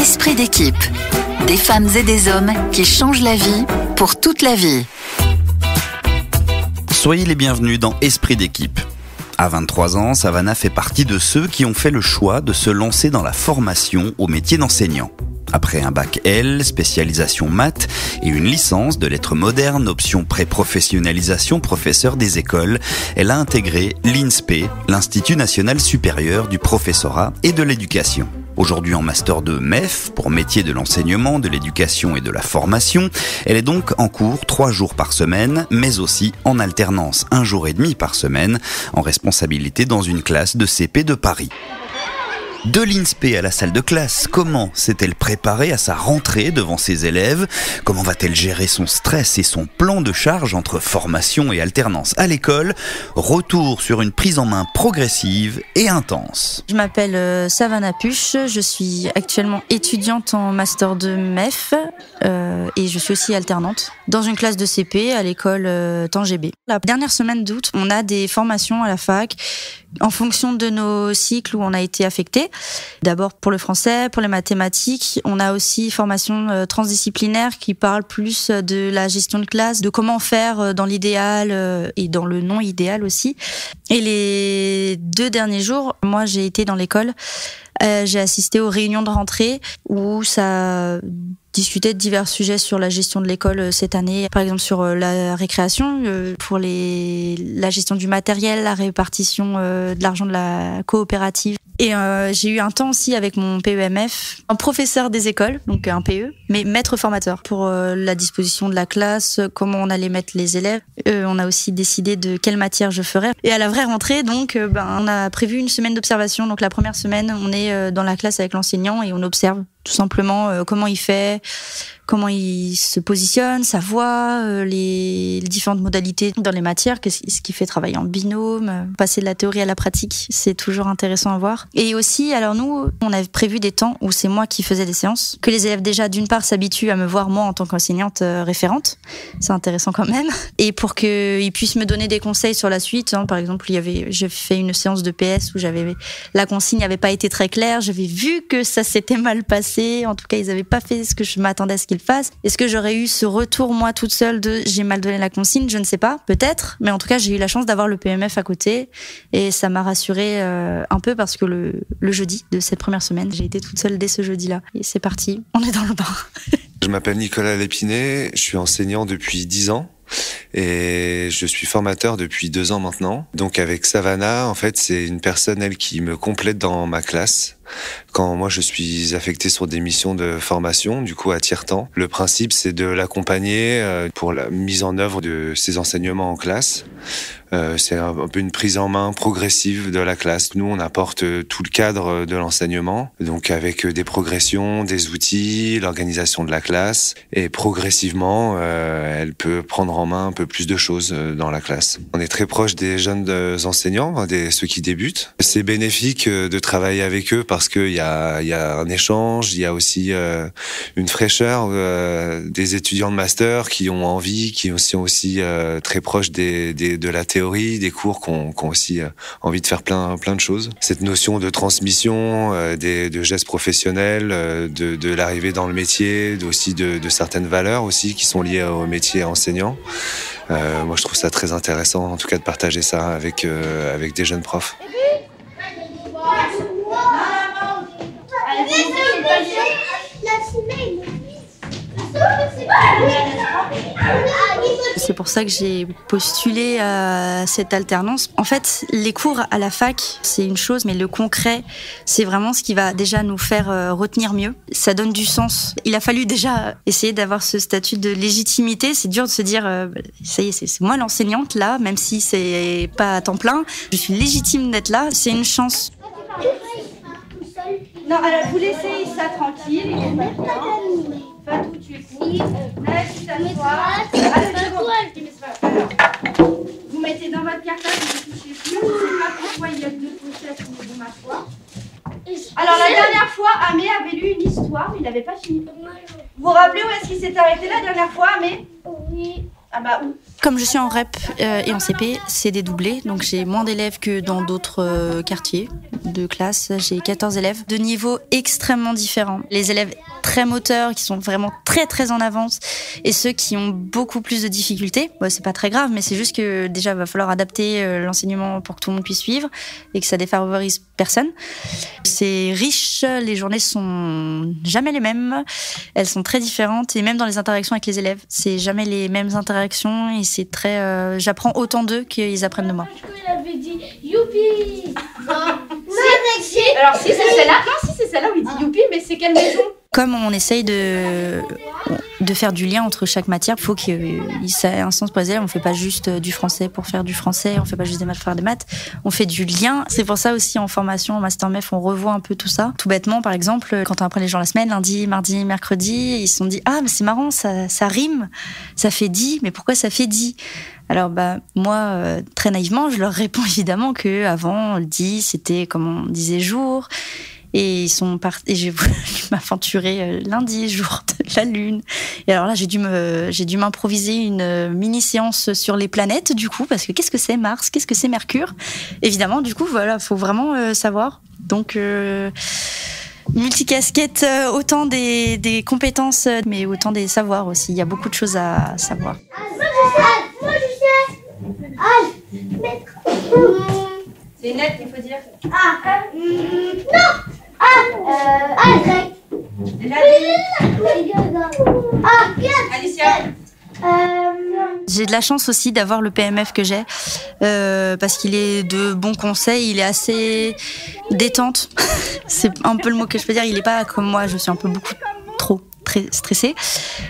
Esprit d'équipe. Des femmes et des hommes qui changent la vie pour toute la vie. Soyez les bienvenus dans Esprit d'équipe. À 23 ans, Savannah fait partie de ceux qui ont fait le choix de se lancer dans la formation au métier d'enseignant. Après un bac L, spécialisation maths et une licence de lettres modernes, option pré-professionnalisation professeur des écoles, elle a intégré l'INSPE, l'Institut National Supérieur du Professorat et de l'Éducation. Aujourd'hui en master de MEF, pour métier de l'enseignement, de l'éducation et de la formation, elle est donc en cours 3 jours par semaine, mais aussi en alternance 1 jour et demi par semaine, en responsabilité dans une classe de CP de Paris. De l'INSPE à la salle de classe, comment s'est-elle préparée à sa rentrée devant ses élèves? Comment va-t-elle gérer son stress et son plan de charge entre formation et alternance à l'école? Retour sur une prise en main progressive et intense. Je m'appelle Savannah Puche, je suis actuellement étudiante en master de MEF et je suis aussi alternante dans une classe de CP à l'école Tangébé. La dernière semaine d'août, on a des formations à la fac en fonction de nos cycles où on a été affecté. D'abord pour le français, pour les mathématiques. On a aussi formation transdisciplinaire qui parle plus de la gestion de classe, de comment faire dans l'idéal et dans le non idéal aussi. Et les 2 derniers jours, moi j'ai été dans l'école. J'ai assisté aux réunions de rentrée où ça discutait de divers sujets sur la gestion de l'école cette année. Par exemple sur la récréation, pour la gestion du matériel, la répartition de l'argent de la coopérative. Et j'ai eu un temps aussi avec mon PEMF, un professeur des écoles, donc un PE, mais maître formateur pour la disposition de la classe, comment on allait mettre les élèves. On a aussi décidé de quelle matière je ferais. Et à la vraie rentrée, donc, on a prévu une semaine d'observation. Donc la première semaine, on est dans la classe avec l'enseignant et on observe tout simplement comment il fait, comment il se positionne, sa voix, les différentes modalités dans les matières, ce qui fait travailler en binôme, passer de la théorie à la pratique, c'est toujours intéressant à voir. Et aussi, alors nous, on avait prévu des temps où c'est moi qui faisais des séances, que les élèves déjà d'une part s'habituent à me voir moi en tant qu'enseignante référente, c'est intéressant quand même, et pour qu'ils puissent me donner des conseils sur la suite. Par exemple, j'ai fait une séance de PS où la consigne n'avait pas été très claire, j'avais vu que ça s'était mal passé. En tout cas, ils n'avaient pas fait ce que je m'attendais à ce qu'ils fassent. Est-ce que j'aurais eu ce retour, moi, toute seule, de j'ai mal donné la consigne? Je ne sais pas, peut-être. Mais en tout cas, j'ai eu la chance d'avoir le PMF à côté. Et ça m'a rassurée un peu parce que le jeudi de cette première semaine, j'ai été toute seule dès ce jeudi-là. Et c'est parti, on est dans le bain. Je m'appelle Nicolas Lépinet, je suis enseignant depuis 10 ans. Et je suis formateur depuis 2 ans maintenant. Donc avec Savannah, en fait, c'est une personne, elle, qui me complète dans ma classe. Quand moi je suis affecté sur des missions de formation, du coup à tiers-temps, le principe c'est de l'accompagner pour la mise en œuvre de ses enseignements en classe. C'est un peu une prise en main progressive de la classe. Nous, on apporte tout le cadre de l'enseignement, donc avec des progressions, des outils, l'organisation de la classe, et progressivement, elle peut prendre en main un peu plus de choses dans la classe. On est très proche des jeunes enseignants, ceux qui débutent. C'est bénéfique de travailler avec eux parce qu'il y a un échange, il y a aussi une fraîcheur des étudiants de master qui ont envie, qui sont aussi très proches de la théorie, des cours qui ont aussi envie de faire plein de choses. Cette notion de transmission, de gestes professionnels, de l'arrivée dans le métier, aussi de certaines valeurs aussi qui sont liées au métier enseignant. Moi, je trouve ça très intéressant, en tout cas, de partager ça avec des jeunes profs. C'est pour ça que j'ai postulé à cette alternance. En fait, les cours à la fac, c'est une chose, mais le concret, c'est vraiment ce qui va déjà nous faire retenir mieux. Ça donne du sens. Il a fallu déjà essayer d'avoir ce statut de légitimité. C'est dur de se dire, ça y est, c'est moi l'enseignante là, même si c'est pas à temps plein. Je suis légitime d'être là. C'est une chance. Non, alors vous laissez ça tranquille. Fatou, tu es pour. Là, tu t'assois. Alors, vous mettez dans votre cartable, vous ne touchez plus. Je ne sais pas pourquoi il y a 2 pochettes au niveau de ma foi. Alors, la dernière fois, Amé avait lu une histoire, mais il n'avait pas fini. Vous vous rappelez où est-ce qu'il s'est arrêté la dernière fois, Amé? Oui. Ah bah oui. Comme je suis en REP et en CP, c'est dédoublé, donc j'ai moins d'élèves que dans d'autres quartiers de classe. J'ai 14 élèves de niveaux extrêmement différents. Les élèves très moteurs, qui sont vraiment très très en avance, et ceux qui ont beaucoup plus de difficultés. Bon, c'est pas très grave, mais c'est juste que déjà, il va falloir adapter l'enseignement pour que tout le monde puisse suivre et que ça défavorise personne. C'est riche, les journées sont jamais les mêmes, elles sont très différentes, et même dans les interactions avec les élèves, c'est jamais les mêmes interactions, et c'est très... j'apprends autant d'eux qu'ils apprennent de moi. Il avait dit youpi. Non, si. Alors si c'est celle-là, non, si c'est celle-là où il dit youpi, mais c'est quelle maison? Comme on essaye de faire du lien entre chaque matière, il faut qu'il ça ait un sens pour les élèves. On ne fait pas juste du français pour faire du français, on ne fait pas juste des maths pour faire des maths, on fait du lien. C'est pour ça aussi en formation, en Master MEF, on revoit un peu tout ça. Tout bêtement, par exemple, quand on apprend les jours de la semaine, lundi, mardi, mercredi, ils se sont dit « Ah, mais c'est marrant, ça rime, ça fait 10, mais pourquoi ça fait 10 ?» Alors moi, très naïvement, je leur réponds évidemment que avant le 10, c'était comme on disait jour. Et ils sont partis. Et j'ai voulu m'aventurer lundi, jour de la lune. Et alors là, j'ai dû m'improviser une mini séance sur les planètes, du coup, parce que qu'est-ce que c'est Mars, qu'est-ce que c'est Mercure? Évidemment, du coup, voilà, faut vraiment savoir. Donc multicasquette, autant des compétences, mais autant des savoirs aussi. Il y a beaucoup de choses à savoir. Moi je sais. C'est net, il faut dire. Alicia. J'ai de la chance aussi d'avoir le PMF que j'ai, parce qu'il est de bons conseils, il est assez détente. C'est un peu le mot que je peux dire. Il est pas comme moi, je suis un peu beaucoup trop très stressée.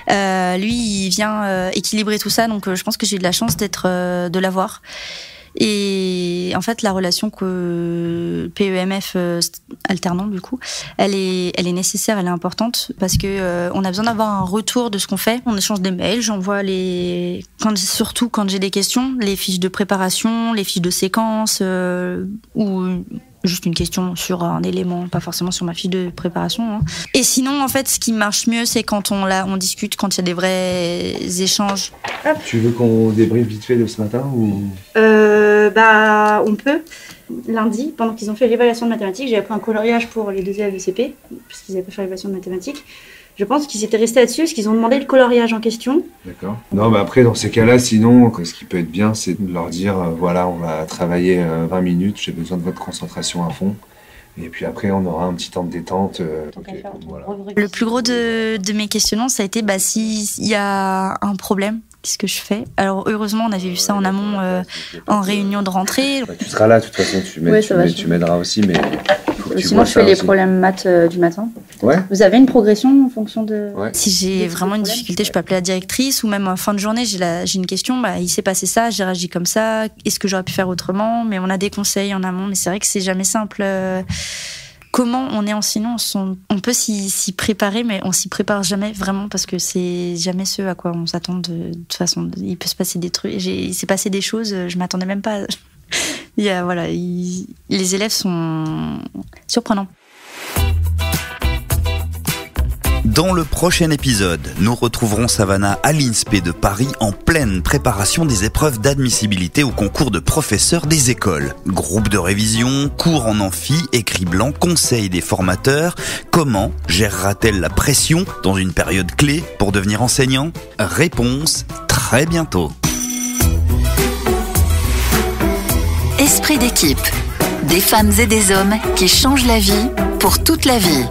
Lui, il vient équilibrer tout ça, donc je pense que j'ai eu de la chance de l'avoir. Et en fait, la relation que PEMF alternant, du coup, elle est nécessaire, elle est importante, parce que on a besoin d'avoir un retour de ce qu'on fait. On échange des mails, j'envoie surtout quand j'ai des questions, les fiches de préparation, les fiches de séquence, ou juste une question sur un élément, pas forcément sur ma fiche de préparation. Hein. Et sinon, en fait, ce qui marche mieux, c'est quand on discute, quand il y a des vrais échanges. Hop. Tu veux qu'on débriefe vite fait de ce matin ou... On peut. Lundi, pendant qu'ils ont fait l'évaluation de mathématiques, j'ai appris un coloriage pour les 2 élèves de CP, puisqu'ils n'avaient pas fait l'évaluation de mathématiques. Je pense qu'ils étaient restés là-dessus parce qu'ils ont demandé le coloriage en question. D'accord. Non, mais après, dans ces cas-là, sinon, ce qui peut être bien, c'est de leur dire, voilà, on va travailler 20 minutes, j'ai besoin de votre concentration à fond. Et puis après, on aura un petit temps de détente. Voilà. Le plus gros de mes questionnements, ça a été s'il y a un problème, qu'est-ce que je fais? Alors heureusement, on avait vu ça en amont en réunion de rentrée. Tu seras là, de toute façon, tu m'aideras aussi, mais faut que tu sinon, vois je fais les problèmes maths du matin. Ouais. Vous avez une progression en fonction de... Ouais. Si j'ai vraiment une difficulté, je peux appeler la directrice, ou même en fin de journée, j'ai une question, il s'est passé ça, j'ai réagi comme ça, est-ce que j'aurais pu faire autrement? Mais on a des conseils en amont, mais c'est vrai que c'est jamais simple. Comment on est enseignant, on peut s'y préparer, mais on s'y prépare jamais vraiment, parce que c'est jamais ce à quoi on s'attend de toute façon. Il peut se passer des trucs, il s'est passé des choses, je m'attendais même pas. Les élèves sont surprenants. Dans le prochain épisode, nous retrouverons Savannah à l'INSPE de Paris en pleine préparation des épreuves d'admissibilité au concours de professeurs des écoles. Groupe de révision, cours en amphi, écrit blanc, conseil des formateurs. Comment gérera-t-elle la pression dans une période clé pour devenir enseignant? Réponse très bientôt. Esprit d'équipe. Des femmes et des hommes qui changent la vie pour toute la vie.